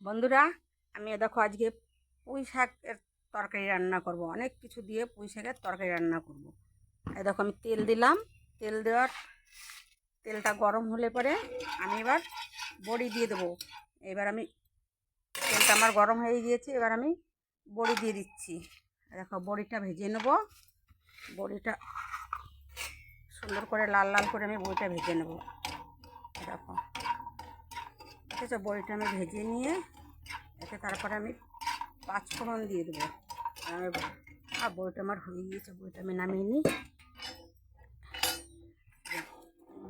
বন্ধুরা, আমি দেখো আজকে পুঁই শাকের তরকারি রান্না করব। অনেক কিছু দিয়ে পুঁই শাকের তরকারি রান্না করব। এই দেখো আমি তেল দিলাম। তেলটা গরম হলে পরে আমি এবার বড়ি দিয়ে দেবো। এবার আমি তেলটা আমার গরম হয়ে গিয়েছে, এবার আমি বড়ি দিয়ে দিচ্ছি। দেখো বড়িটা ভেজে নেব। বড়িটা সুন্দর করে লাল লাল করে আমি বড়িটা ভেজে নেব। দেখো ঠিক আছে, বড়িটা আমি ভেজে নিয়ে তারপরে আমি পাঁচফোড়ন দিয়ে দেবো। বড়িটা আমার হয়ে গিয়েছে, বড়িটা আমি নামিয়ে নিই।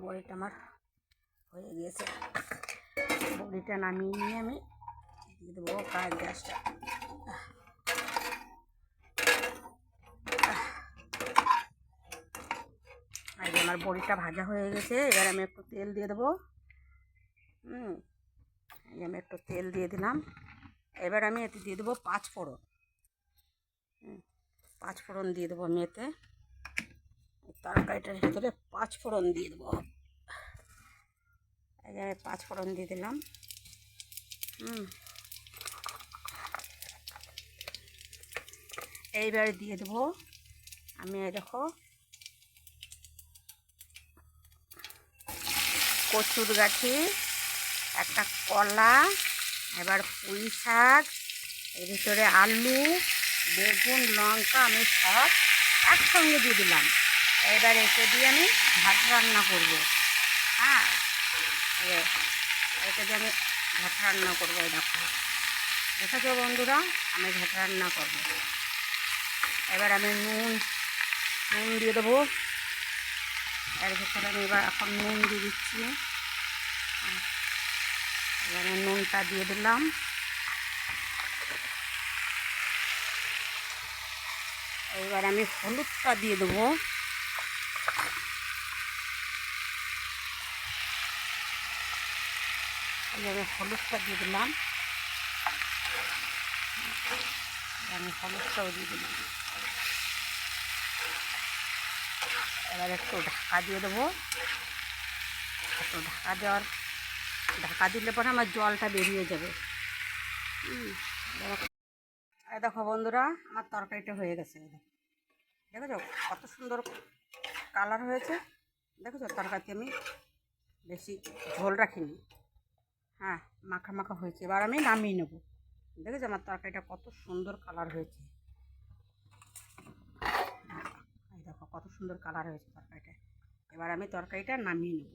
বড়িটা আমার হয়ে গিয়েছে, বড়িটা নামিয়ে নিয়ে আমি দিয়ে দেবো গ্যাসটা। আর আমার বড়িটা ভাজা হয়ে গেছে, এবার আমি একটু তেল দিয়ে দেবো। আমি একটু তেল দিয়ে দিলাম। এবার আমি এতে দিয়ে দেবো পাঁচফোড়ন। পাঁচফোড়ন দিয়ে দেবো আমি এতে, তরকারিটার ভিতরে পাঁচফোড়ন দিয়ে দেবো। এই যে আমি পাঁচফোড়ন দিয়ে দিলাম। এইবারে দিয়ে দেবো আমি দেখো কচুর গাঠি, একটা কলা, এবার পুঁই শাক, এর ভিতরে আলু, বেগুন, লঙ্কা আমি সব একসঙ্গে দিয়ে দিলাম। এবার এতে দিয়ে আমি ভাত রান্না করব। হ্যাঁ, এতে দিয়ে আমি ভাত রান্না করবো। দেখো দেখেছো বন্ধুরা, আমি ভাত রান্না করবো। এবার আমি নুন দিয়ে দেবো। এর ভিতরে আমি এবার এখন নুন দিয়ে দিচ্ছি। এবারে নুনটা দিয়ে দিলাম। এবার আমি হলুদটা দিয়ে দেবো। এবারে হলুদটা দিয়ে দিলাম। আমি হলুদটাও দিয়ে দিলাম। এবার একটু ঢাকা দিয়ে দেবো। একটু ঢাকা দিলে পরে আমার জলটা বেরিয়ে যাবে। দেখো বন্ধুরা, আমার তরকারিটা হয়ে গেছে। দেখেছো কত সুন্দর কালার হয়েছে। দেখেছো তরকারিতে আমি বেশি ঝোল রাখিনি। হ্যাঁ, মাখা মাখা হয়েছে। এবার আমি নামিয়ে নেব। দেখেছো আমার তরকারিটা কত সুন্দর কালার হয়েছে। এই দেখো কত সুন্দর কালার হয়েছে তরকারিটা। এবার আমি তরকারিটা নামিয়ে নেব।